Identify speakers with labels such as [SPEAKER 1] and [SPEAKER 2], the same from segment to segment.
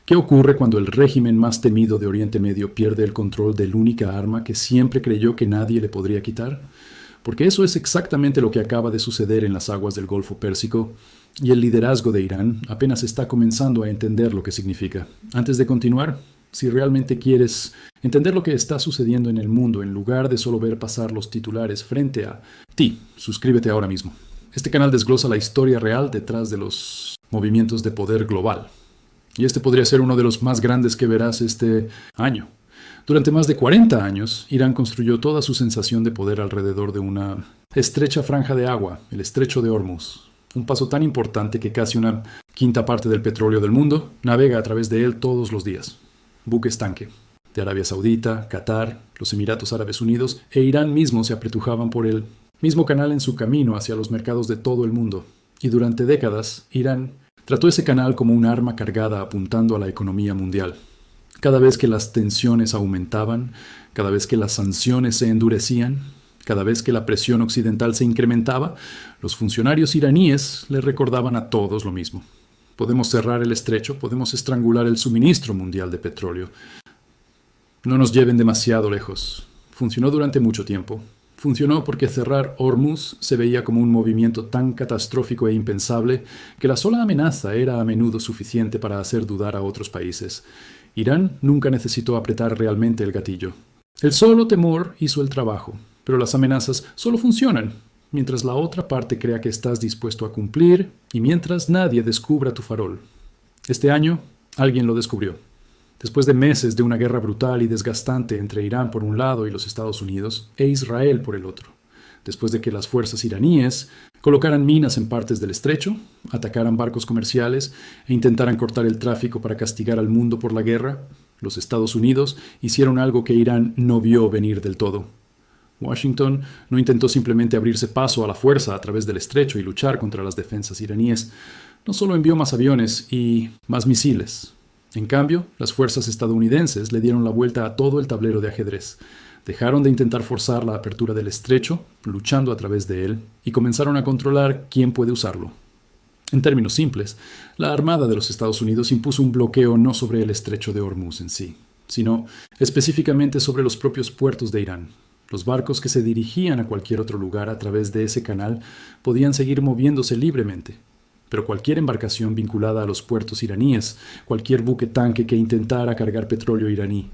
[SPEAKER 1] ¿Qué ocurre cuando el régimen más temido de Oriente Medio pierde el control del única arma que siempre creyó que nadie le podría quitar? Porque eso es exactamente lo que acaba de suceder en las aguas del Golfo Pérsico, y el liderazgo de Irán apenas está comenzando a entender lo que significa. Antes de continuar, si realmente quieres entender lo que está sucediendo en el mundo, en lugar de solo ver pasar los titulares frente a ti, suscríbete ahora mismo. Este canal desglosa la historia real detrás de los movimientos de poder global. Y este podría ser uno de los más grandes que verás este año. Durante más de 40 años, Irán construyó toda su sensación de poder alrededor de una estrecha franja de agua, el Estrecho de Hormuz. Un paso tan importante que casi una quinta parte del petróleo del mundo navega a través de él todos los días. Buques tanque de Arabia Saudita, Qatar, los Emiratos Árabes Unidos e Irán mismo se apretujaban por el mismo canal en su camino hacia los mercados de todo el mundo. Y durante décadas, Irán trató ese canal como un arma cargada apuntando a la economía mundial. Cada vez que las tensiones aumentaban, cada vez que las sanciones se endurecían, cada vez que la presión occidental se incrementaba, los funcionarios iraníes le recordaban a todos lo mismo. Podemos cerrar el estrecho, podemos estrangular el suministro mundial de petróleo. No nos lleven demasiado lejos. Funcionó durante mucho tiempo. Funcionó porque cerrar Hormuz se veía como un movimiento tan catastrófico e impensable que la sola amenaza era a menudo suficiente para hacer dudar a otros países. Irán nunca necesitó apretar realmente el gatillo. El solo temor hizo el trabajo, pero las amenazas solo funcionan mientras la otra parte crea que estás dispuesto a cumplir y mientras nadie descubra tu farol. Este año, alguien lo descubrió. Después de meses de una guerra brutal y desgastante entre Irán por un lado y los Estados Unidos e Israel por el otro, después de que las fuerzas iraníes colocaran minas en partes del estrecho, atacaran barcos comerciales e intentaran cortar el tráfico para castigar al mundo por la guerra, los Estados Unidos hicieron algo que Irán no vio venir del todo. Washington no intentó simplemente abrirse paso a la fuerza a través del estrecho y luchar contra las defensas iraníes. No solo envió más aviones y más misiles. En cambio, las fuerzas estadounidenses le dieron la vuelta a todo el tablero de ajedrez. Dejaron de intentar forzar la apertura del estrecho, luchando a través de él, y comenzaron a controlar quién puede usarlo. En términos simples, la Armada de los Estados Unidos impuso un bloqueo no sobre el estrecho de Hormuz en sí, sino específicamente sobre los propios puertos de Irán. Los barcos que se dirigían a cualquier otro lugar a través de ese canal podían seguir moviéndose libremente. Pero cualquier embarcación vinculada a los puertos iraníes, cualquier buque tanque que intentara cargar petróleo iraní,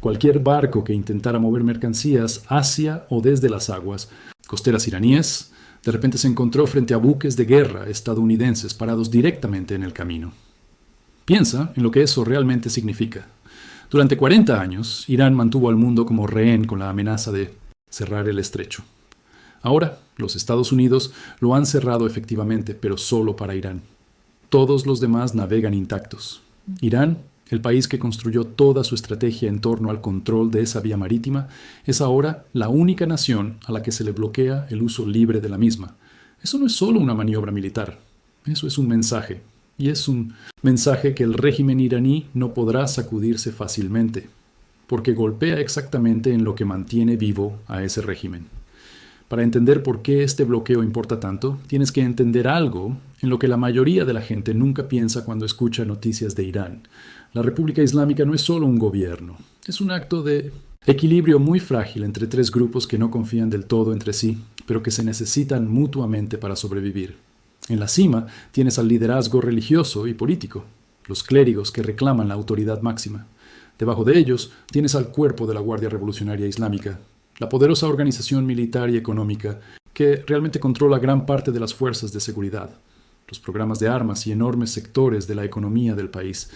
[SPEAKER 1] cualquier barco que intentara mover mercancías hacia o desde las aguas costeras iraníes, de repente se encontró frente a buques de guerra estadounidenses parados directamente en el camino. Piensa en lo que eso realmente significa. Durante 40 años, Irán mantuvo al mundo como rehén con la amenaza de cerrar el estrecho. Ahora, los Estados Unidos lo han cerrado efectivamente, pero solo para Irán. Todos los demás navegan intactos. Irán, el país que construyó toda su estrategia en torno al control de esa vía marítima, es ahora la única nación a la que se le bloquea el uso libre de la misma. Eso no es solo una maniobra militar, eso es un mensaje. Y es un mensaje que el régimen iraní no podrá sacudirse fácilmente, porque golpea exactamente en lo que mantiene vivo a ese régimen. Para entender por qué este bloqueo importa tanto, tienes que entender algo en lo que la mayoría de la gente nunca piensa cuando escucha noticias de Irán. La República Islámica no es solo un gobierno, es un acto de equilibrio muy frágil entre tres grupos que no confían del todo entre sí, pero que se necesitan mutuamente para sobrevivir. En la cima tienes al liderazgo religioso y político, los clérigos que reclaman la autoridad máxima. Debajo de ellos tienes al cuerpo de la Guardia Revolucionaria Islámica, la poderosa organización militar y económica que realmente controla gran parte de las fuerzas de seguridad, los programas de armas y enormes sectores de la economía del país.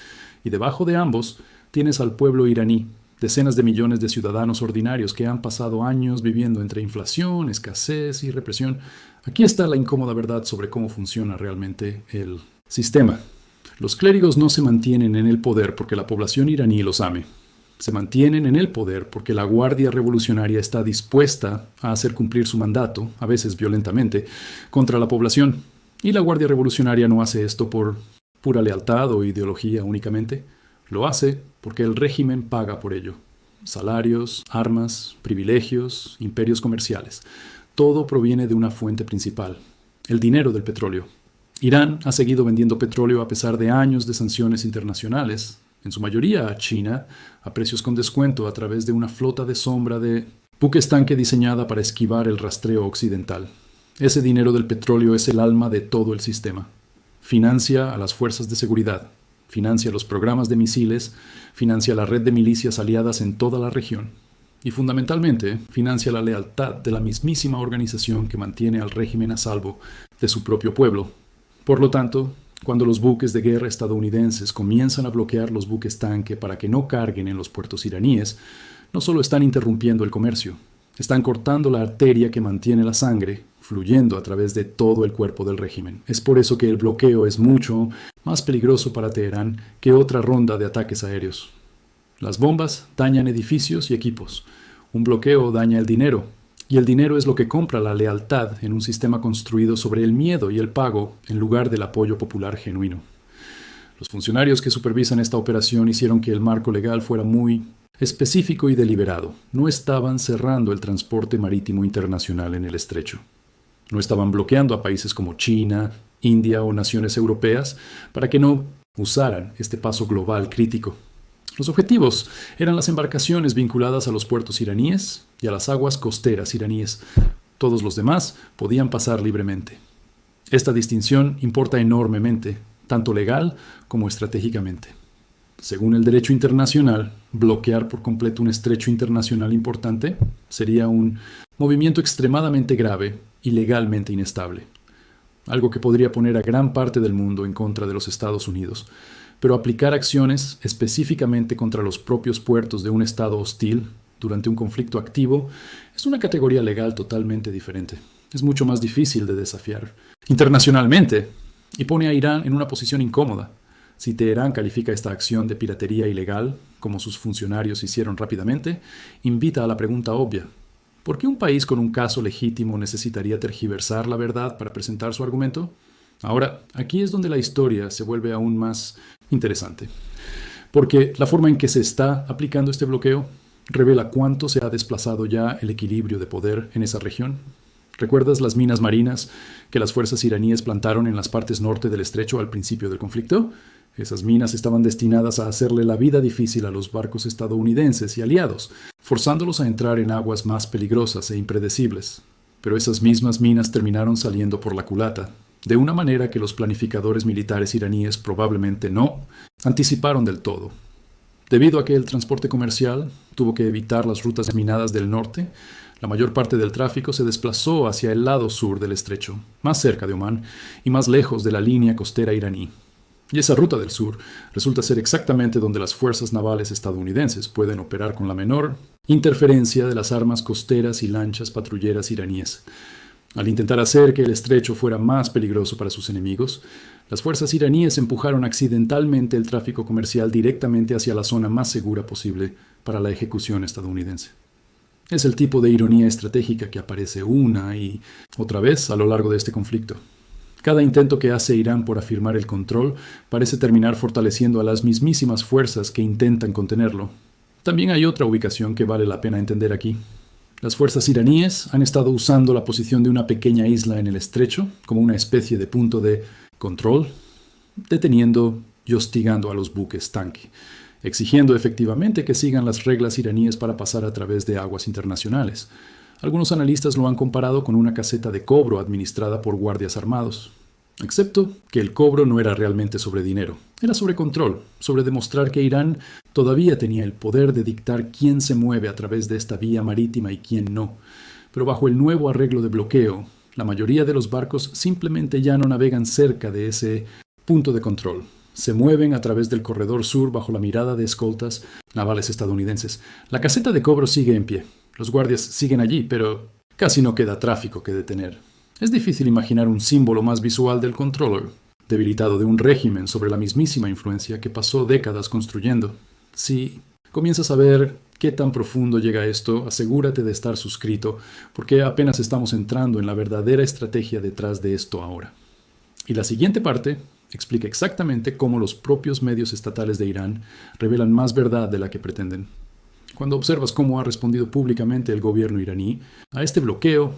[SPEAKER 1] Y debajo de ambos tienes al pueblo iraní, decenas de millones de ciudadanos ordinarios que han pasado años viviendo entre inflación, escasez y represión. Aquí está la incómoda verdad sobre cómo funciona realmente el sistema. Los clérigos no se mantienen en el poder porque la población iraní los ame. Se mantienen en el poder porque la Guardia Revolucionaria está dispuesta a hacer cumplir su mandato, a veces violentamente, contra la población. Y la Guardia Revolucionaria no hace esto por pura lealtad o ideología únicamente. Lo hace porque el régimen paga por ello. Salarios, armas, privilegios, imperios comerciales. Todo proviene de una fuente principal, el dinero del petróleo. Irán ha seguido vendiendo petróleo a pesar de años de sanciones internacionales, en su mayoría a China, a precios con descuento a través de una flota de sombra de buques tanque diseñada para esquivar el rastreo occidental. Ese dinero del petróleo es el alma de todo el sistema. Financia a las fuerzas de seguridad, financia los programas de misiles, financia la red de milicias aliadas en toda la región. Y fundamentalmente, financia la lealtad de la mismísima organización que mantiene al régimen a salvo de su propio pueblo. Por lo tanto, cuando los buques de guerra estadounidenses comienzan a bloquear los buques tanque para que no carguen en los puertos iraníes, no solo están interrumpiendo el comercio, están cortando la arteria que mantiene la sangre fluyendo a través de todo el cuerpo del régimen. Es por eso que el bloqueo es mucho más peligroso para Teherán que otra ronda de ataques aéreos. Las bombas dañan edificios y equipos. Un bloqueo daña el dinero. Y el dinero es lo que compra la lealtad en un sistema construido sobre el miedo y el pago en lugar del apoyo popular genuino. Los funcionarios que supervisan esta operación hicieron que el marco legal fuera muy específico y deliberado. No estaban cerrando el transporte marítimo internacional en el estrecho. No estaban bloqueando a países como China, India o naciones europeas para que no usaran este paso global crítico. Los objetivos eran las embarcaciones vinculadas a los puertos iraníes y a las aguas costeras iraníes. Todos los demás podían pasar libremente. Esta distinción importa enormemente, tanto legal como estratégicamente. Según el derecho internacional, bloquear por completo un estrecho internacional importante sería un movimiento extremadamente grave y legalmente inestable. Algo que podría poner a gran parte del mundo en contra de los Estados Unidos. Pero aplicar acciones específicamente contra los propios puertos de un Estado hostil durante un conflicto activo es una categoría legal totalmente diferente. Es mucho más difícil de desafiar internacionalmente y pone a Irán en una posición incómoda. Si Teherán califica esta acción de piratería ilegal, como sus funcionarios hicieron rápidamente, invita a la pregunta obvia. ¿Por qué un país con un caso legítimo necesitaría tergiversar la verdad para presentar su argumento? Ahora, aquí es donde la historia se vuelve aún más interesante, porque la forma en que se está aplicando este bloqueo revela cuánto se ha desplazado ya el equilibrio de poder en esa región. ¿Recuerdas las minas marinas que las fuerzas iraníes plantaron en las partes norte del estrecho al principio del conflicto? Esas minas estaban destinadas a hacerle la vida difícil a los barcos estadounidenses y aliados, forzándolos a entrar en aguas más peligrosas e impredecibles. Pero esas mismas minas terminaron saliendo por la culata, de una manera que los planificadores militares iraníes probablemente no anticiparon del todo. Debido a que el transporte comercial tuvo que evitar las rutas minadas del norte, la mayor parte del tráfico se desplazó hacia el lado sur del estrecho, más cerca de Omán y más lejos de la línea costera iraní. Y esa ruta del sur resulta ser exactamente donde las fuerzas navales estadounidenses pueden operar con la menor interferencia de las armas costeras y lanchas patrulleras iraníes. Al intentar hacer que el estrecho fuera más peligroso para sus enemigos, las fuerzas iraníes empujaron accidentalmente el tráfico comercial directamente hacia la zona más segura posible para la ejecución estadounidense. Es el tipo de ironía estratégica que aparece una y otra vez a lo largo de este conflicto. Cada intento que hace Irán por afirmar el control parece terminar fortaleciendo a las mismísimas fuerzas que intentan contenerlo. También hay otra ubicación que vale la pena entender aquí. Las fuerzas iraníes han estado usando la posición de una pequeña isla en el estrecho como una especie de punto de control, deteniendo y hostigando a los buques tanque, exigiendo efectivamente que sigan las reglas iraníes para pasar a través de aguas internacionales. Algunos analistas lo han comparado con una caseta de cobro administrada por guardias armados. Excepto que el cobro no era realmente sobre dinero, era sobre control, sobre demostrar que Irán todavía tenía el poder de dictar quién se mueve a través de esta vía marítima y quién no. Pero bajo el nuevo arreglo de bloqueo, la mayoría de los barcos simplemente ya no navegan cerca de ese punto de control. Se mueven a través del corredor sur bajo la mirada de escoltas navales estadounidenses. La caseta de cobro sigue en pie. Los guardias siguen allí, pero casi no queda tráfico que detener. Es difícil imaginar un símbolo más visual del controller, debilitado de un régimen sobre la mismísima influencia que pasó décadas construyendo. Si comienzas a ver qué tan profundo llega esto, asegúrate de estar suscrito, porque apenas estamos entrando en la verdadera estrategia detrás de esto ahora. Y la siguiente parte explica exactamente cómo los propios medios estatales de Irán revelan más verdad de la que pretenden. Cuando observas cómo ha respondido públicamente el gobierno iraní a este bloqueo,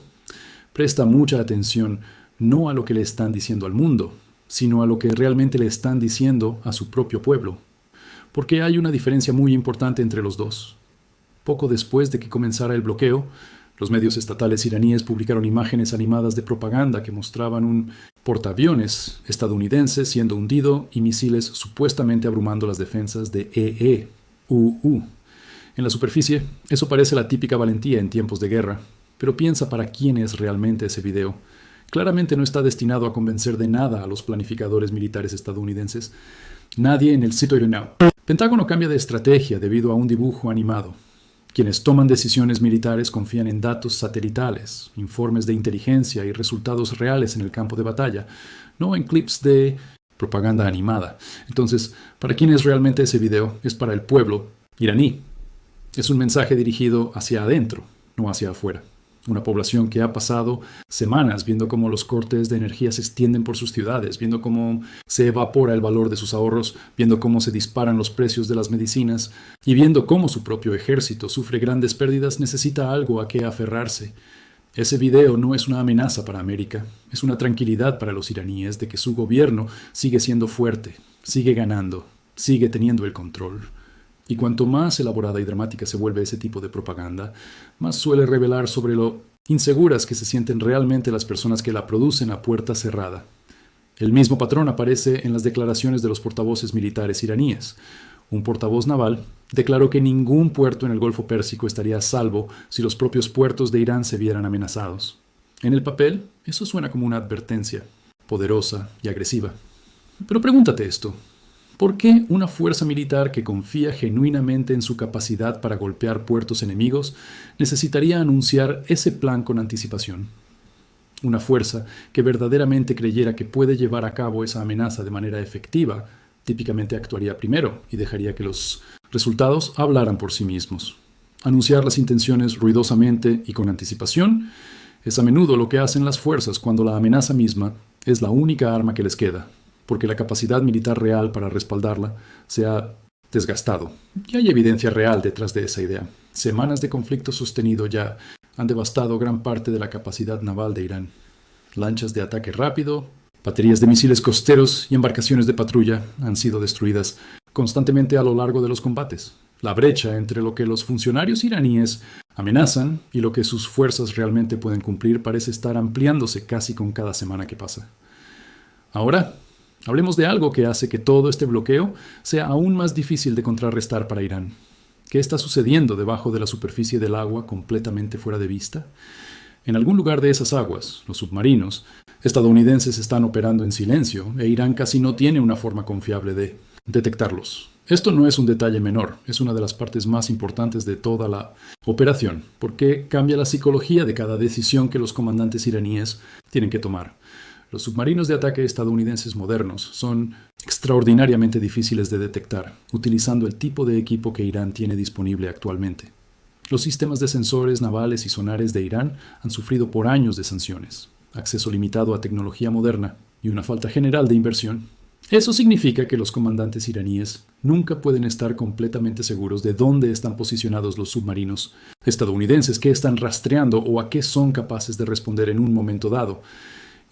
[SPEAKER 1] presta mucha atención no a lo que le están diciendo al mundo, sino a lo que realmente le están diciendo a su propio pueblo. porque hay una diferencia muy importante entre los dos. Poco después de que comenzara el bloqueo, los medios estatales iraníes publicaron imágenes animadas de propaganda que mostraban un portaaviones estadounidense siendo hundido y misiles supuestamente abrumando las defensas de EEUU. En la superficie, eso parece la típica valentía en tiempos de guerra, pero piensa para quién es realmente ese video. Claramente no está destinado a convencer de nada a los planificadores militares estadounidenses. Nadie en el sitio Now. Pentágono cambia de estrategia debido a un dibujo animado. Quienes toman decisiones militares confían en datos satelitales, informes de inteligencia y resultados reales en el campo de batalla, no en clips de propaganda animada. Entonces, ¿para quién es realmente ese video? Es para el pueblo iraní. Es un mensaje dirigido hacia adentro, no hacia afuera. Una población que ha pasado semanas viendo cómo los cortes de energía se extienden por sus ciudades, viendo cómo se evapora el valor de sus ahorros, viendo cómo se disparan los precios de las medicinas y viendo cómo su propio ejército sufre grandes pérdidas, necesita algo a qué aferrarse. Ese video no es una amenaza para América, es una tranquilidad para los iraníes de que su gobierno sigue siendo fuerte, sigue ganando, sigue teniendo el control. Y cuanto más elaborada y dramática se vuelve ese tipo de propaganda, más suele revelar sobre lo inseguras que se sienten realmente las personas que la producen a puerta cerrada. El mismo patrón aparece en las declaraciones de los portavoces militares iraníes. Un portavoz naval declaró que ningún puerto en el Golfo Pérsico estaría a salvo si los propios puertos de Irán se vieran amenazados. En el papel, eso suena como una advertencia, poderosa y agresiva. Pero pregúntate esto. ¿Por qué una fuerza militar que confía genuinamente en su capacidad para golpear puertos enemigos necesitaría anunciar ese plan con anticipación? Una fuerza que verdaderamente creyera que puede llevar a cabo esa amenaza de manera efectiva, típicamente actuaría primero y dejaría que los resultados hablaran por sí mismos. Anunciar las intenciones ruidosamente y con anticipación es a menudo lo que hacen las fuerzas cuando la amenaza misma es la única arma que les queda, porque la capacidad militar real para respaldarla se ha desgastado. Y hay evidencia real detrás de esa idea. Semanas de conflicto sostenido ya han devastado gran parte de la capacidad naval de Irán. Lanchas de ataque rápido, baterías de misiles costeros y embarcaciones de patrulla han sido destruidas constantemente a lo largo de los combates. La brecha entre lo que los funcionarios iraníes amenazan y lo que sus fuerzas realmente pueden cumplir parece estar ampliándose casi con cada semana que pasa. Ahora, hablemos de algo que hace que todo este bloqueo sea aún más difícil de contrarrestar para Irán. ¿Qué está sucediendo debajo de la superficie del agua completamente fuera de vista? En algún lugar de esas aguas, los submarinos estadounidenses están operando en silencio e Irán casi no tiene una forma confiable de detectarlos. Esto no es un detalle menor, es una de las partes más importantes de toda la operación, porque cambia la psicología de cada decisión que los comandantes iraníes tienen que tomar. Los submarinos de ataque estadounidenses modernos son extraordinariamente difíciles de detectar, utilizando el tipo de equipo que Irán tiene disponible actualmente. Los sistemas de sensores navales y sonares de Irán han sufrido por años de sanciones, acceso limitado a tecnología moderna y una falta general de inversión. Eso significa que los comandantes iraníes nunca pueden estar completamente seguros de dónde están posicionados los submarinos estadounidenses, qué están rastreando o a qué son capaces de responder en un momento dado.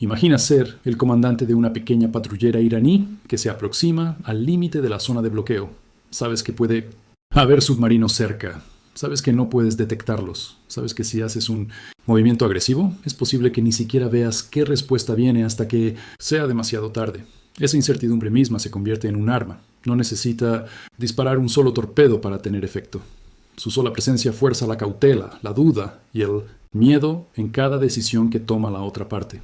[SPEAKER 1] Imagina ser el comandante de una pequeña patrullera iraní que se aproxima al límite de la zona de bloqueo. Sabes que puede haber submarinos cerca. Sabes que no puedes detectarlos. Sabes que si haces un movimiento agresivo, es posible que ni siquiera veas qué respuesta viene hasta que sea demasiado tarde. Esa incertidumbre misma se convierte en un arma. No necesita disparar un solo torpedo para tener efecto. Su sola presencia fuerza la cautela, la duda y el miedo en cada decisión que toma la otra parte.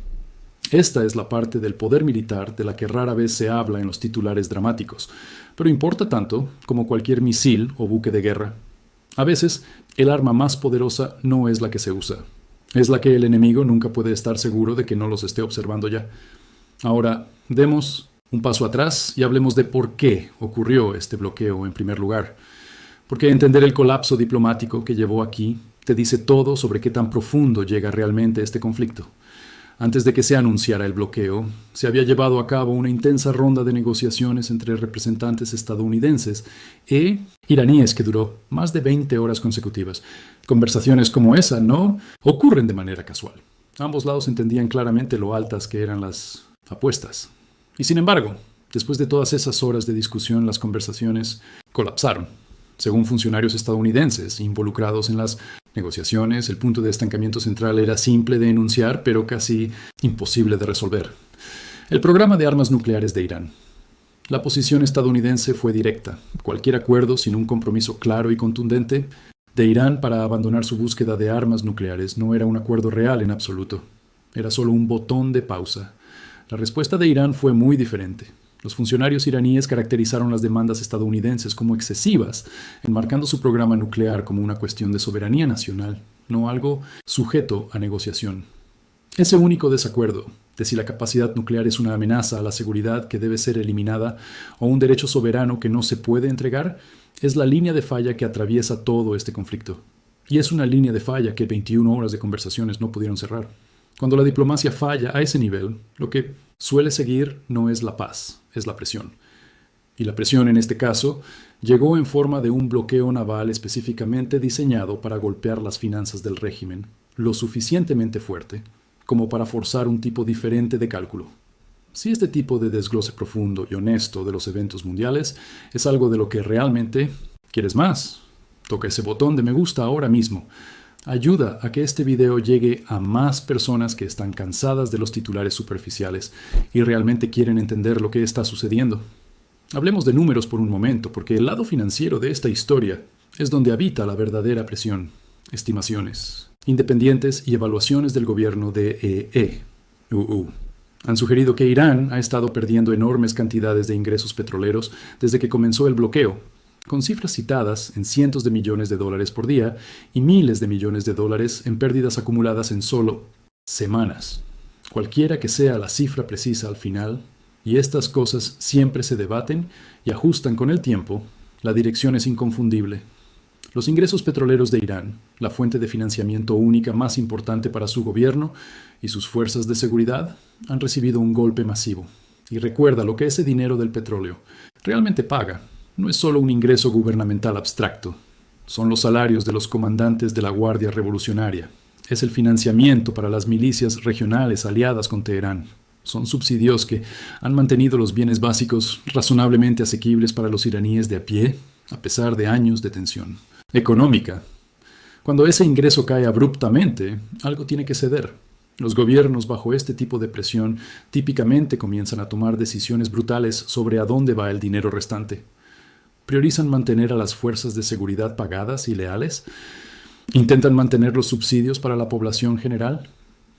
[SPEAKER 1] Esta es la parte del poder militar de la que rara vez se habla en los titulares dramáticos, pero importa tanto como cualquier misil o buque de guerra. A veces, el arma más poderosa no es la que se usa. Es la que el enemigo nunca puede estar seguro de que no los esté observando ya. Ahora, demos un paso atrás y hablemos de por qué ocurrió este bloqueo en primer lugar. Porque entender el colapso diplomático que llevó aquí te dice todo sobre qué tan profundo llega realmente este conflicto. Antes de que se anunciara el bloqueo, se había llevado a cabo una intensa ronda de negociaciones entre representantes estadounidenses e iraníes que duró más de 20 horas consecutivas. Conversaciones como esa no ocurren de manera casual. Ambos lados entendían claramente lo altas que eran las apuestas. Y sin embargo, Después de todas esas horas de discusión, las conversaciones colapsaron. Según funcionarios estadounidenses involucrados en las negociaciones, el punto de estancamiento central era simple de enunciar, pero casi imposible de resolver. El programa de armas nucleares de Irán. La posición estadounidense fue directa. Cualquier acuerdo sin un compromiso claro y contundente de Irán para abandonar su búsqueda de armas nucleares no era un acuerdo real en absoluto. Era solo un botón de pausa. La respuesta de Irán fue muy diferente. Los funcionarios iraníes caracterizaron las demandas estadounidenses como excesivas, enmarcando su programa nuclear como una cuestión de soberanía nacional, no algo sujeto a negociación. Ese único desacuerdo de si la capacidad nuclear es una amenaza a la seguridad que debe ser eliminada o un derecho soberano que no se puede entregar, es la línea de falla que atraviesa todo este conflicto. Y es una línea de falla que 21 horas de conversaciones no pudieron cerrar. Cuando la diplomacia falla a ese nivel, lo que suele seguir no es la paz, es la presión. Y la presión en este caso llegó en forma de un bloqueo naval específicamente diseñado para golpear las finanzas del régimen, lo suficientemente fuerte como para forzar un tipo diferente de cálculo. Si este tipo de desglose profundo y honesto de los eventos mundiales es algo de lo que realmente quieres más, toca ese botón de me gusta ahora mismo. Ayuda a que este video llegue a más personas que están cansadas de los titulares superficiales y realmente quieren entender lo que está sucediendo. Hablemos de números por un momento, porque el lado financiero de esta historia es donde habita la verdadera presión. Estimaciones independientes y evaluaciones del gobierno de EE han sugerido que Irán ha estado perdiendo enormes cantidades de ingresos petroleros desde que comenzó el bloqueo, con cifras citadas en cientos de millones de dólares por día y miles de millones de dólares en pérdidas acumuladas en solo semanas. Cualquiera que sea la cifra precisa al final, y estas cosas siempre se debaten y ajustan con el tiempo, la dirección es inconfundible. Los ingresos petroleros de Irán, la fuente de financiamiento única más importante para su gobierno y sus fuerzas de seguridad, han recibido un golpe masivo. Y recuerda lo que ese dinero del petróleo realmente paga. No es solo un ingreso gubernamental abstracto. Son los salarios de los comandantes de la Guardia Revolucionaria. Es el financiamiento para las milicias regionales aliadas con Teherán. Son subsidios que han mantenido los bienes básicos razonablemente asequibles para los iraníes de a pie, a pesar de años de tensión económica. Cuando ese ingreso cae abruptamente, algo tiene que ceder. Los gobiernos bajo este tipo de presión típicamente comienzan a tomar decisiones brutales sobre a dónde va el dinero restante. ¿Priorizan mantener a las fuerzas de seguridad pagadas y leales? ¿Intentan mantener los subsidios para la población general?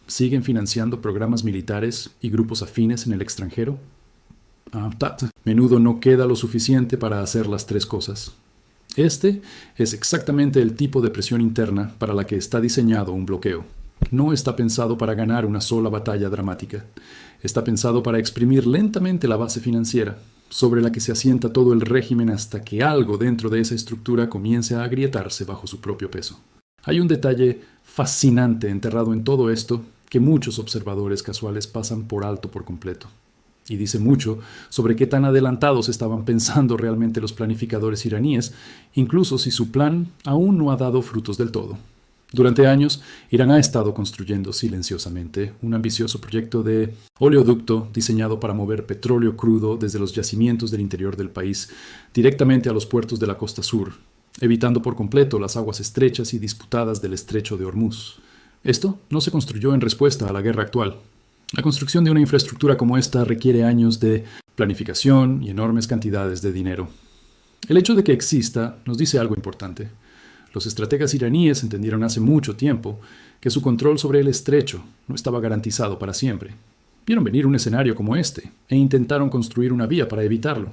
[SPEAKER 1] ¿Siguen financiando programas militares y grupos afines en el extranjero? Menudo no queda lo suficiente para hacer las tres cosas. Este es exactamente el tipo de presión interna para la que está diseñado un bloqueo. No está pensado para ganar una sola batalla dramática. Está pensado para exprimir lentamente la base financiera, sobre la que se asienta todo el régimen hasta que algo dentro de esa estructura comience a agrietarse bajo su propio peso. Hay un detalle fascinante enterrado en todo esto que muchos observadores casuales pasan por alto por completo. Y dice mucho sobre qué tan adelantados estaban pensando realmente los planificadores iraníes, incluso si su plan aún no ha dado frutos del todo. Durante años, Irán ha estado construyendo silenciosamente un ambicioso proyecto de oleoducto diseñado para mover petróleo crudo desde los yacimientos del interior del país directamente a los puertos de la costa sur, evitando por completo las aguas estrechas y disputadas del estrecho de Hormuz. Esto no se construyó en respuesta a la guerra actual. La construcción de una infraestructura como esta requiere años de planificación y enormes cantidades de dinero. El hecho de que exista nos dice algo importante. Los estrategas iraníes entendieron hace mucho tiempo que su control sobre el estrecho no estaba garantizado para siempre. Vieron venir un escenario como este e intentaron construir una vía para evitarlo.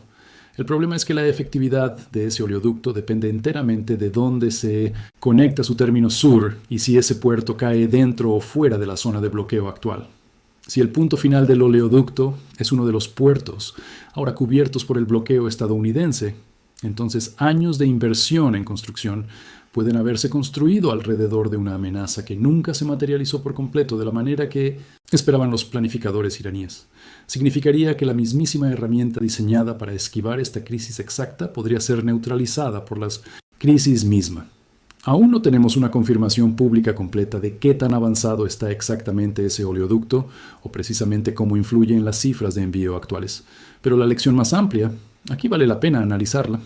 [SPEAKER 1] El problema es que la efectividad de ese oleoducto depende enteramente de dónde se conecta su término sur y si ese puerto cae dentro o fuera de la zona de bloqueo actual. Si el punto final del oleoducto es uno de los puertos, ahora cubiertos por el bloqueo estadounidense, entonces años de inversión en construcción pueden haberse construido alrededor de una amenaza que nunca se materializó por completo de la manera que esperaban los planificadores iraníes. Significaría que la mismísima herramienta diseñada para esquivar esta crisis exacta podría ser neutralizada por la crisis misma. Aún no tenemos una confirmación pública completa de qué tan avanzado está exactamente ese oleoducto o precisamente cómo influye en las cifras de envío actuales. Pero la lección más amplia, aquí vale la pena analizarla.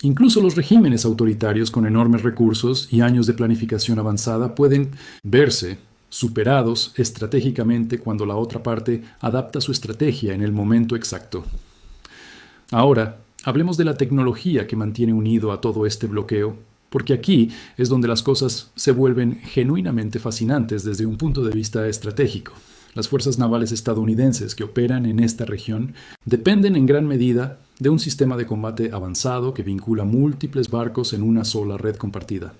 [SPEAKER 1] Incluso los regímenes autoritarios con enormes recursos y años de planificación avanzada pueden verse superados estratégicamente cuando la otra parte adapta su estrategia en el momento exacto. Ahora, hablemos de la tecnología que mantiene unido a todo este bloqueo, porque aquí es donde las cosas se vuelven genuinamente fascinantes desde un punto de vista estratégico. Las fuerzas navales estadounidenses que operan en esta región dependen en gran medida de un sistema de combate avanzado que vincula múltiples barcos en una sola red compartida.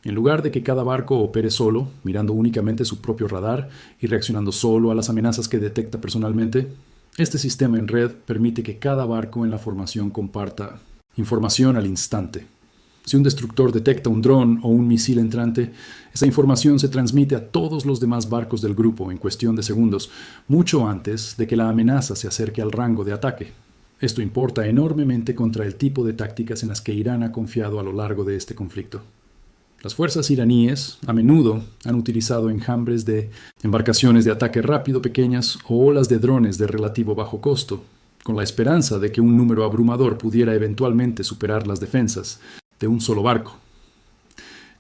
[SPEAKER 1] En lugar de que cada barco opere solo, mirando únicamente su propio radar y reaccionando solo a las amenazas que detecta personalmente, este sistema en red permite que cada barco en la formación comparta información al instante. Si un destructor detecta un dron o un misil entrante, esa información se transmite a todos los demás barcos del grupo en cuestión de segundos, mucho antes de que la amenaza se acerque al rango de ataque. Esto importa enormemente contra el tipo de tácticas en las que Irán ha confiado a lo largo de este conflicto. Las fuerzas iraníes a menudo han utilizado enjambres de embarcaciones de ataque rápido pequeñas o olas de drones de relativo bajo costo, con la esperanza de que un número abrumador pudiera eventualmente superar las defensas de un solo barco.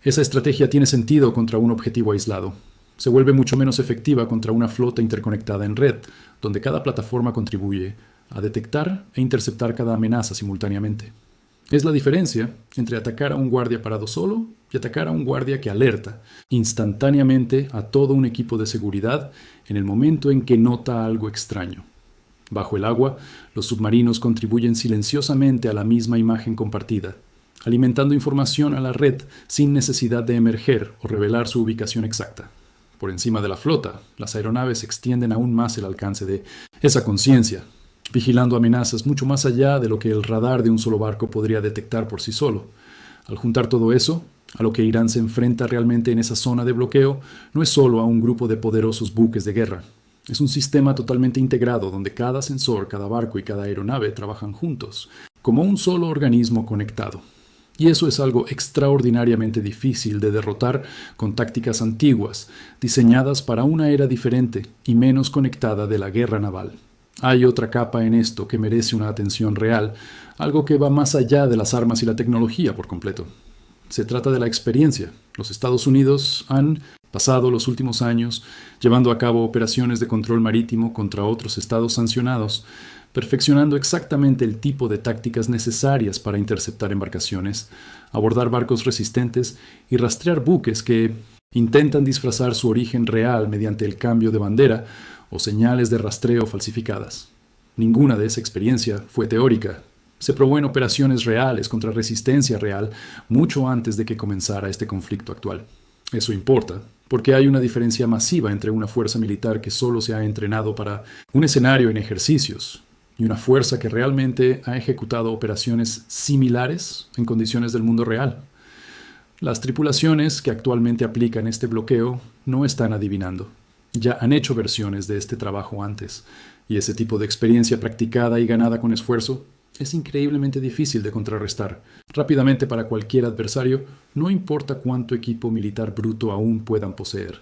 [SPEAKER 1] Esa estrategia tiene sentido contra un objetivo aislado. Se vuelve mucho menos efectiva contra una flota interconectada en red, donde cada plataforma contribuye a detectar e interceptar cada amenaza simultáneamente. Es la diferencia entre atacar a un guardia parado solo y atacar a un guardia que alerta instantáneamente a todo un equipo de seguridad en el momento en que nota algo extraño. Bajo el agua, los submarinos contribuyen silenciosamente a la misma imagen compartida, alimentando información a la red sin necesidad de emerger o revelar su ubicación exacta. Por encima de la flota, las aeronaves extienden aún más el alcance de esa conciencia, vigilando amenazas mucho más allá de lo que el radar de un solo barco podría detectar por sí solo. Al juntar todo eso, a lo que Irán se enfrenta realmente en esa zona de bloqueo, no es solo a un grupo de poderosos buques de guerra. Es un sistema totalmente integrado donde cada sensor, cada barco y cada aeronave trabajan juntos, como un solo organismo conectado. Y eso es algo extraordinariamente difícil de derrotar con tácticas antiguas, diseñadas para una era diferente y menos conectada de la guerra naval. Hay otra capa en esto que merece una atención real, algo que va más allá de las armas y la tecnología por completo. Se trata de la experiencia. Los Estados Unidos han pasado los últimos años llevando a cabo operaciones de control marítimo contra otros estados sancionados, perfeccionando exactamente el tipo de tácticas necesarias para interceptar embarcaciones, abordar barcos resistentes y rastrear buques que intentan disfrazar su origen real mediante el cambio de bandera o señales de rastreo falsificadas. Ninguna de esa experiencia fue teórica. Se probó en operaciones reales contra resistencia real mucho antes de que comenzara este conflicto actual. Eso importa, porque hay una diferencia masiva entre una fuerza militar que solo se ha entrenado para un escenario en ejercicios y una fuerza que realmente ha ejecutado operaciones similares en condiciones del mundo real. Las tripulaciones que actualmente aplican este bloqueo no están adivinando. Ya han hecho versiones de este trabajo antes, y ese tipo de experiencia practicada y ganada con esfuerzo es increíblemente difícil de contrarrestar rápidamente para cualquier adversario, no importa cuánto equipo militar bruto aún puedan poseer.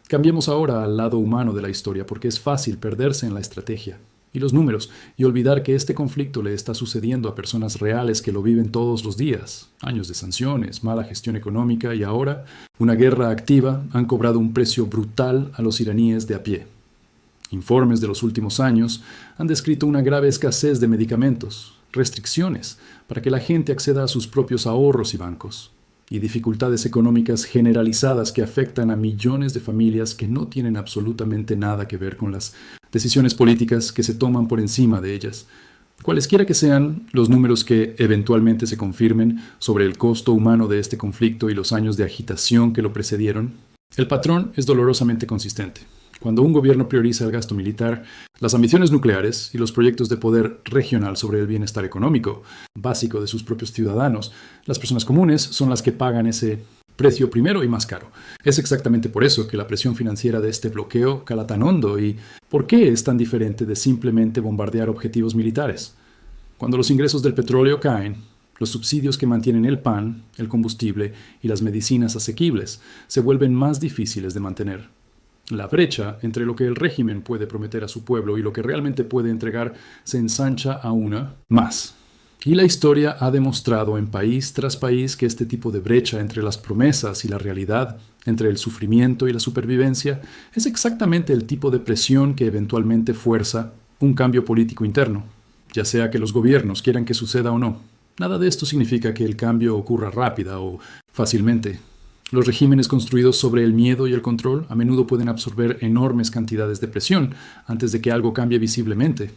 [SPEAKER 1] Cambiemos ahora al lado humano de la historia, porque es fácil perderse en la estrategia y los números y olvidar que este conflicto le está sucediendo a personas reales que lo viven todos los días. Años de sanciones, mala gestión económica y ahora una guerra activa han cobrado un precio brutal a los iraníes de a pie. Informes de los últimos años han descrito una grave escasez de medicamentos, restricciones para que la gente acceda a sus propios ahorros y bancos, y dificultades económicas generalizadas que afectan a millones de familias que no tienen absolutamente nada que ver con las decisiones políticas que se toman por encima de ellas. Cualesquiera que sean los números que eventualmente se confirmen sobre el costo humano de este conflicto y los años de agitación que lo precedieron, el patrón es dolorosamente consistente. Cuando un gobierno prioriza el gasto militar, las ambiciones nucleares y los proyectos de poder regional sobre el bienestar económico básico de sus propios ciudadanos, las personas comunes son las que pagan ese precio primero y más caro. Es exactamente por eso que la presión financiera de este bloqueo cala tan hondo y ¿por qué es tan diferente de simplemente bombardear objetivos militares? Cuando los ingresos del petróleo caen, Los subsidios que mantienen el pan, el combustible y las medicinas asequibles se vuelven más difíciles de mantener. La brecha entre lo que el régimen puede prometer a su pueblo y lo que realmente puede entregar se ensancha aún más. Y la historia ha demostrado en país tras país que este tipo de brecha entre las promesas y la realidad, entre el sufrimiento y la supervivencia, es exactamente el tipo de presión que eventualmente fuerza un cambio político interno, ya sea que los gobiernos quieran que suceda o no. Nada de esto significa que el cambio ocurra rápida o fácilmente. Los regímenes construidos sobre el miedo y el control a menudo pueden absorber enormes cantidades de presión antes de que algo cambie visiblemente.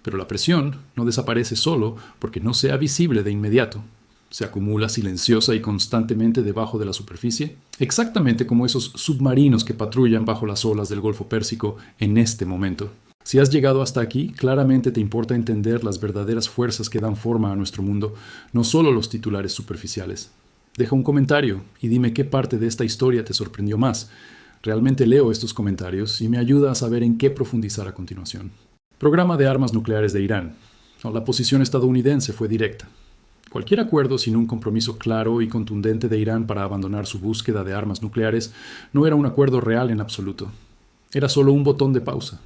[SPEAKER 1] Pero la presión no desaparece solo porque no sea visible de inmediato. Se acumula silenciosa y constantemente debajo de la superficie, exactamente como esos submarinos que patrullan bajo las olas del Golfo Pérsico en este momento. Si has llegado hasta aquí, claramente te importa entender las verdaderas fuerzas que dan forma a nuestro mundo, no solo los titulares superficiales. Deja un comentario y dime qué parte de esta historia te sorprendió más. Realmente leo estos comentarios y me ayuda a saber en qué profundizar a continuación. Programa de armas nucleares de Irán. La posición estadounidense fue directa. Cualquier acuerdo sin un compromiso claro y contundente de Irán para abandonar su búsqueda de armas nucleares no era un acuerdo real en absoluto. Era solo un botón de pausa.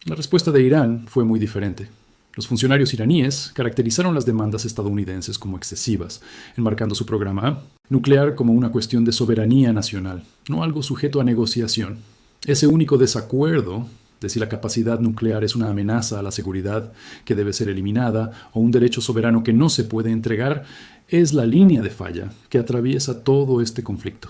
[SPEAKER 1] La respuesta de Irán fue muy diferente. Los funcionarios iraníes caracterizaron las demandas estadounidenses como excesivas, enmarcando su programa nuclear como una cuestión de soberanía nacional, no algo sujeto a negociación. Ese único desacuerdo de si la capacidad nuclear es una amenaza a la seguridad que debe ser eliminada o un derecho soberano que no se puede entregar, es la línea de falla que atraviesa todo este conflicto.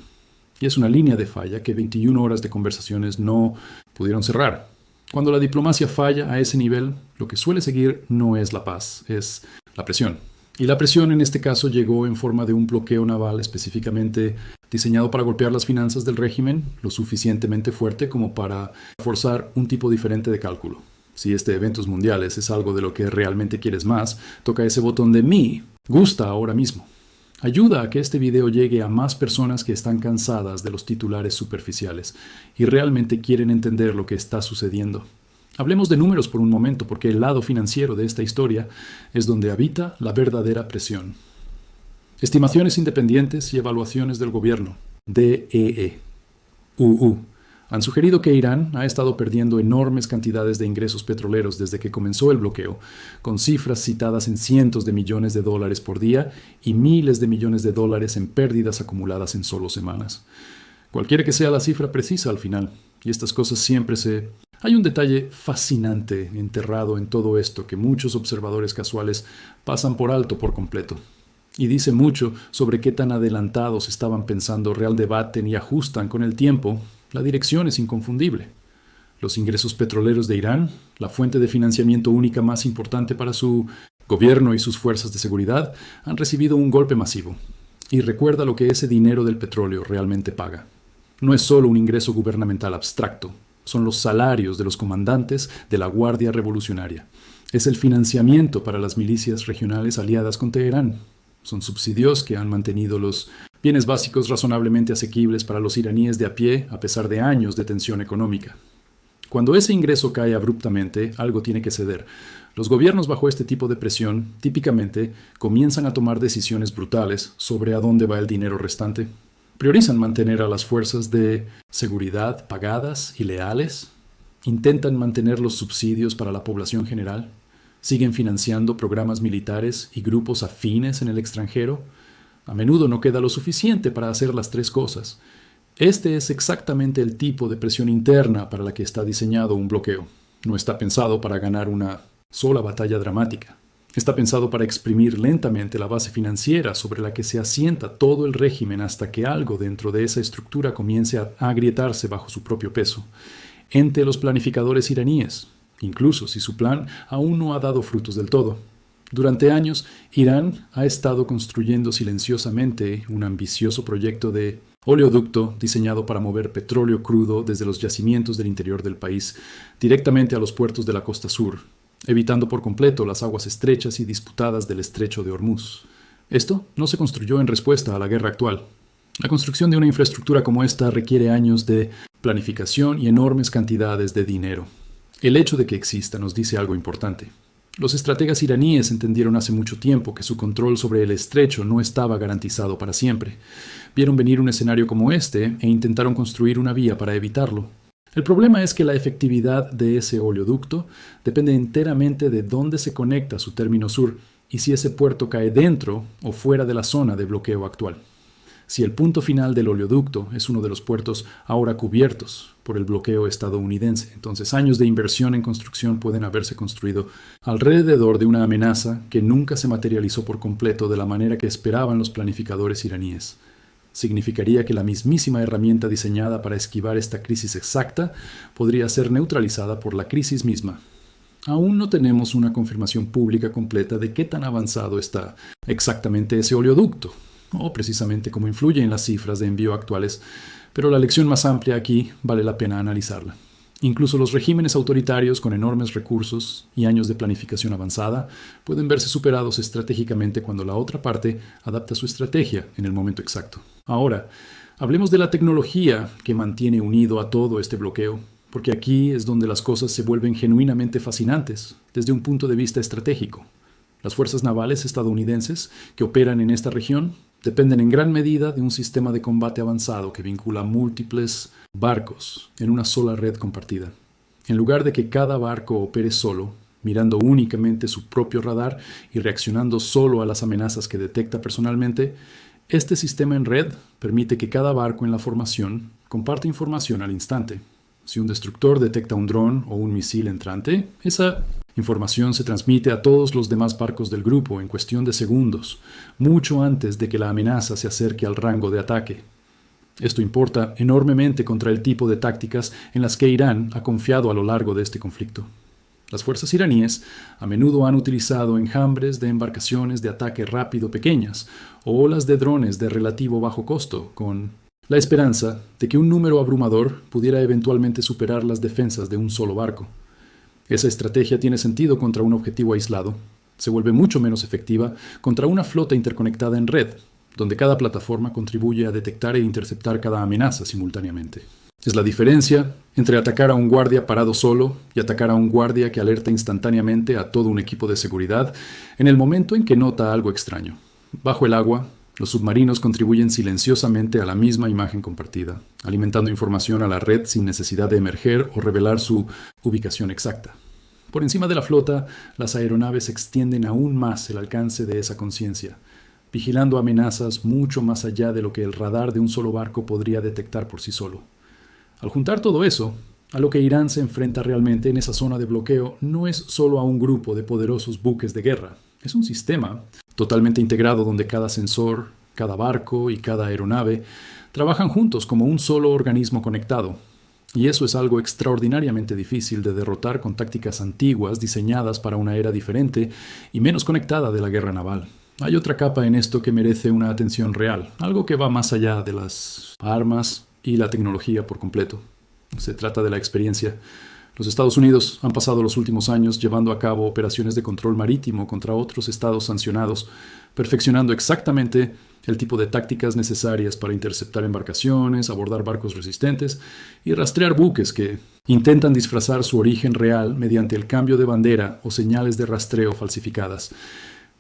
[SPEAKER 1] Y es una línea de falla que 21 horas de conversaciones no pudieron cerrar. Cuando la diplomacia falla a ese nivel, lo que suele seguir no es la paz, es la presión. Y la presión en este caso llegó en forma de un bloqueo naval específicamente diseñado para golpear las finanzas del régimen lo suficientemente fuerte como para forzar un tipo diferente de cálculo. Si eventos mundiales es algo de lo que realmente quieres más, toca ese botón de me gusta ahora mismo. Ayuda a que este video llegue a más personas que están cansadas de los titulares superficiales y realmente quieren entender lo que está sucediendo. Hablemos de números por un momento, porque el lado financiero de esta historia es donde habita la verdadera presión. Estimaciones independientes y evaluaciones del gobierno, DEE, UU, han sugerido que Irán ha estado perdiendo enormes cantidades de ingresos petroleros desde que comenzó el bloqueo, con cifras citadas en cientos de millones de dólares por día y miles de millones de dólares en pérdidas acumuladas en solo semanas. Cualquiera que sea la cifra precisa al final, y estas cosas siempre se... Hay un detalle fascinante enterrado en todo esto que muchos observadores casuales pasan por alto por completo. Y dice mucho sobre qué tan adelantados estaban pensando, real debaten y ajustan con el tiempo. La dirección es inconfundible. Los ingresos petroleros de Irán, la fuente de financiamiento única más importante para su gobierno y sus fuerzas de seguridad, han recibido un golpe masivo. Y recuerda lo que ese dinero del petróleo realmente paga. No es solo un ingreso gubernamental abstracto, son los salarios de los comandantes de la Guardia Revolucionaria. Es el financiamiento para las milicias regionales aliadas con Teherán. Son subsidios que han mantenido los bienes básicos razonablemente asequibles para los iraníes de a pie a pesar de años de tensión económica. Cuando ese ingreso cae abruptamente, algo tiene que ceder. Los gobiernos bajo este tipo de presión típicamente comienzan a tomar decisiones brutales sobre a dónde va el dinero restante. Priorizan mantener a las fuerzas de seguridad pagadas y leales. Intentan mantener los subsidios para la población general. Siguen financiando programas militares y grupos afines en el extranjero. A menudo no queda lo suficiente para hacer las tres cosas. Este es exactamente el tipo de presión interna para la que está diseñado un bloqueo. No está pensado para ganar una sola batalla dramática. Está pensado para exprimir lentamente la base financiera sobre la que se asienta todo el régimen hasta que algo dentro de esa estructura comience a agrietarse bajo su propio peso. Entre los planificadores iraníes, incluso si su plan aún no ha dado frutos del todo. Durante años, Irán ha estado construyendo silenciosamente un ambicioso proyecto de oleoducto diseñado para mover petróleo crudo desde los yacimientos del interior del país directamente a los puertos de la costa sur, evitando por completo las aguas estrechas y disputadas del estrecho de Hormuz. Esto no se construyó en respuesta a la guerra actual. La construcción de una infraestructura como esta requiere años de planificación y enormes cantidades de dinero. El hecho de que exista nos dice algo importante. Los estrategas iraníes entendieron hace mucho tiempo que su control sobre el estrecho no estaba garantizado para siempre. Vieron venir un escenario como este e intentaron construir una vía para evitarlo. El problema es que la efectividad de ese oleoducto depende enteramente de dónde se conecta su término sur y si ese puerto cae dentro o fuera de la zona de bloqueo actual. Si el punto final del oleoducto es uno de los puertos ahora cubiertos por el bloqueo estadounidense, entonces años de inversión en construcción pueden haberse construido alrededor de una amenaza que nunca se materializó por completo de la manera que esperaban los planificadores iraníes. Significaría que la mismísima herramienta diseñada para esquivar esta crisis exacta podría ser neutralizada por la crisis misma. Aún no tenemos una confirmación pública completa de qué tan avanzado está exactamente ese oleoducto, o precisamente cómo influye en las cifras de envío actuales, pero la lección más amplia aquí vale la pena analizarla. Incluso los regímenes autoritarios con enormes recursos y años de planificación avanzada pueden verse superados estratégicamente cuando la otra parte adapta su estrategia en el momento exacto. Ahora, hablemos de la tecnología que mantiene unido a todo este bloqueo, porque aquí es donde las cosas se vuelven genuinamente fascinantes desde un punto de vista estratégico. Las fuerzas navales estadounidenses que operan en esta región dependen en gran medida de un sistema de combate avanzado que vincula múltiples barcos en una sola red compartida. En lugar de que cada barco opere solo, mirando únicamente su propio radar y reaccionando solo a las amenazas que detecta personalmente, este sistema en red permite que cada barco en la formación comparte información al instante. Si un destructor detecta un dron o un misil entrante, esa información se transmite a todos los demás barcos del grupo en cuestión de segundos, mucho antes de que la amenaza se acerque al rango de ataque. Esto importa enormemente contra el tipo de tácticas en las que Irán ha confiado a lo largo de este conflicto. Las fuerzas iraníes a menudo han utilizado enjambres de embarcaciones de ataque rápido pequeñas o olas de drones de relativo bajo costo, con la esperanza de que un número abrumador pudiera eventualmente superar las defensas de un solo barco. Esa estrategia tiene sentido contra un objetivo aislado. Se vuelve mucho menos efectiva contra una flota interconectada en red, donde cada plataforma contribuye a detectar e interceptar cada amenaza simultáneamente. Es la diferencia entre atacar a un guardia parado solo y atacar a un guardia que alerta instantáneamente a todo un equipo de seguridad en el momento en que nota algo extraño. Bajo el agua, los submarinos contribuyen silenciosamente a la misma imagen compartida, alimentando información a la red sin necesidad de emerger o revelar su ubicación exacta. Por encima de la flota, las aeronaves extienden aún más el alcance de esa conciencia, vigilando amenazas mucho más allá de lo que el radar de un solo barco podría detectar por sí solo. Al juntar todo eso, a lo que Irán se enfrenta realmente en esa zona de bloqueo no es solo a un grupo de poderosos buques de guerra, es un sistema totalmente integrado donde cada sensor, cada barco y cada aeronave trabajan juntos como un solo organismo conectado. Y eso es algo extraordinariamente difícil de derrotar con tácticas antiguas diseñadas para una era diferente y menos conectada de la guerra naval. Hay otra capa en esto que merece una atención real, algo que va más allá de las armas y la tecnología por completo. Se trata de la experiencia. Los Estados Unidos han pasado los últimos años llevando a cabo operaciones de control marítimo contra otros estados sancionados, perfeccionando exactamente el tipo de tácticas necesarias para interceptar embarcaciones, abordar barcos resistentes y rastrear buques que intentan disfrazar su origen real mediante el cambio de bandera o señales de rastreo falsificadas.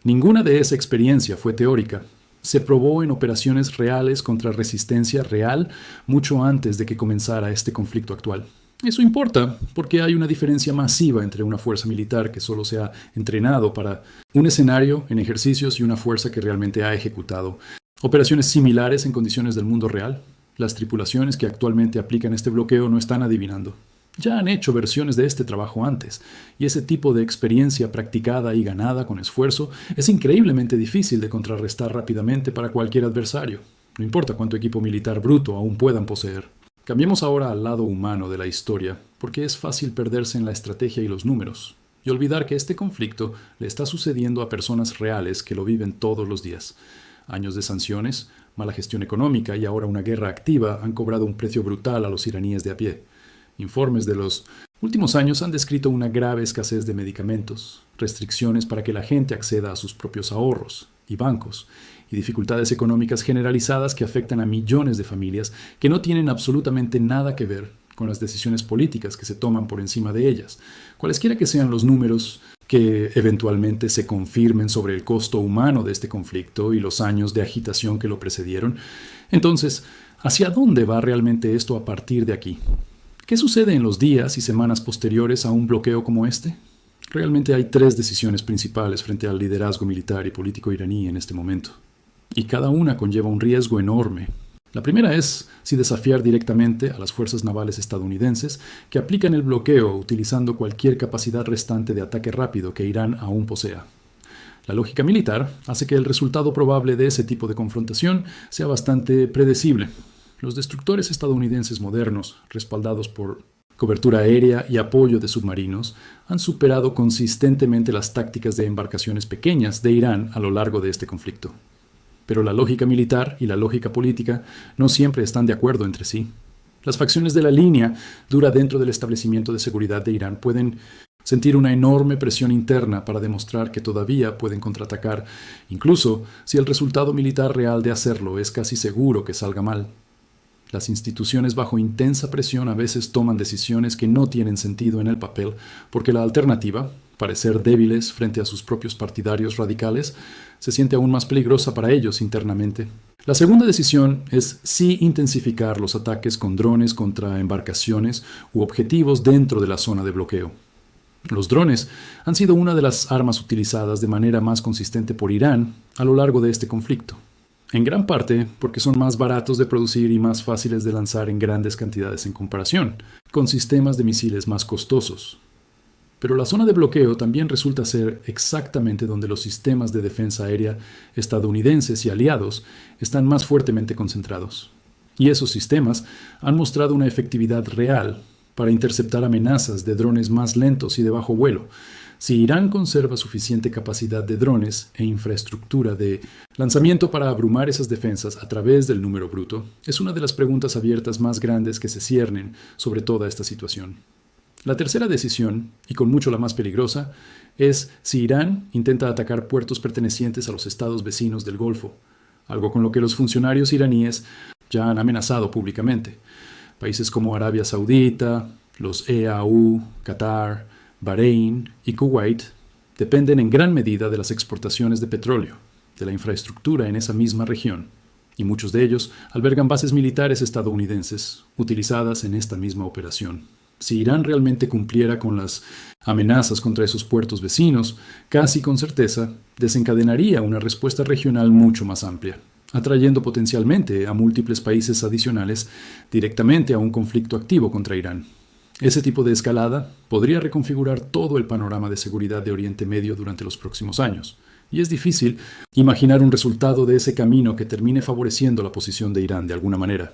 [SPEAKER 1] Ninguna de esa experiencia fue teórica. Se probó en operaciones reales contra resistencia real mucho antes de que comenzara este conflicto actual. Eso importa porque hay una diferencia masiva entre una fuerza militar que solo se ha entrenado para un escenario en ejercicios y una fuerza que realmente ha ejecutado operaciones similares en condiciones del mundo real. Las tripulaciones que actualmente aplican este bloqueo no están adivinando. Ya han hecho versiones de este trabajo antes, y ese tipo de experiencia practicada y ganada con esfuerzo es increíblemente difícil de contrarrestar rápidamente para cualquier adversario, no importa cuánto equipo militar bruto aún puedan poseer. Cambiemos ahora al lado humano de la historia, porque es fácil perderse en la estrategia y los números, y olvidar que este conflicto le está sucediendo a personas reales que lo viven todos los días. Años de sanciones, mala gestión económica y ahora una guerra activa han cobrado un precio brutal a los iraníes de a pie. Informes de los últimos años han descrito una grave escasez de medicamentos, restricciones para que la gente acceda a sus propios ahorros y bancos, y dificultades económicas generalizadas que afectan a millones de familias que no tienen absolutamente nada que ver con las decisiones políticas que se toman por encima de ellas, cualesquiera que sean los números que eventualmente se confirmen sobre el costo humano de este conflicto y los años de agitación que lo precedieron. Entonces, ¿hacia dónde va realmente esto a partir de aquí? ¿Qué sucede en los días y semanas posteriores a un bloqueo como este? Realmente hay tres decisiones principales frente al liderazgo militar y político iraní en este momento, y cada una conlleva un riesgo enorme. La primera es si desafiar directamente a las fuerzas navales estadounidenses que aplican el bloqueo utilizando cualquier capacidad restante de ataque rápido que Irán aún posea. La lógica militar hace que el resultado probable de ese tipo de confrontación sea bastante predecible. Los destructores estadounidenses modernos, respaldados por cobertura aérea y apoyo de submarinos, han superado consistentemente las tácticas de embarcaciones pequeñas de Irán a lo largo de este conflicto. Pero la lógica militar y la lógica política no siempre están de acuerdo entre sí. Las facciones de la línea dura dentro del establecimiento de seguridad de Irán pueden sentir una enorme presión interna para demostrar que todavía pueden contraatacar, incluso si el resultado militar real de hacerlo es casi seguro que salga mal. Las instituciones bajo intensa presión a veces toman decisiones que no tienen sentido en el papel, porque la alternativa, parecer débiles frente a sus propios partidarios radicales, se siente aún más peligrosa para ellos internamente. La segunda decisión es si intensificar los ataques con drones contra embarcaciones u objetivos dentro de la zona de bloqueo. Los drones han sido una de las armas utilizadas de manera más consistente por Irán a lo largo de este conflicto. En gran parte porque son más baratos de producir y más fáciles de lanzar en grandes cantidades en comparación, con sistemas de misiles más costosos. Pero la zona de bloqueo también resulta ser exactamente donde los sistemas de defensa aérea estadounidenses y aliados están más fuertemente concentrados. Y esos sistemas han mostrado una efectividad real para interceptar amenazas de drones más lentos y de bajo vuelo. Si Irán conserva suficiente capacidad de drones e infraestructura de lanzamiento para abrumar esas defensas a través del número bruto, es una de las preguntas abiertas más grandes que se ciernen sobre toda esta situación. La tercera decisión, y con mucho la más peligrosa, es si Irán intenta atacar puertos pertenecientes a los estados vecinos del Golfo, algo con lo que los funcionarios iraníes ya han amenazado públicamente. Países como Arabia Saudita, los EAU, Qatar, Bahrein y Kuwait dependen en gran medida de las exportaciones de petróleo, de la infraestructura en esa misma región, y muchos de ellos albergan bases militares estadounidenses utilizadas en esta misma operación. Si Irán realmente cumpliera con las amenazas contra esos puertos vecinos, casi con certeza desencadenaría una respuesta regional mucho más amplia, atrayendo potencialmente a múltiples países adicionales directamente a un conflicto activo contra Irán. Ese tipo de escalada podría reconfigurar todo el panorama de seguridad de Oriente Medio durante los próximos años, y es difícil imaginar un resultado de ese camino que termine favoreciendo la posición de Irán de alguna manera.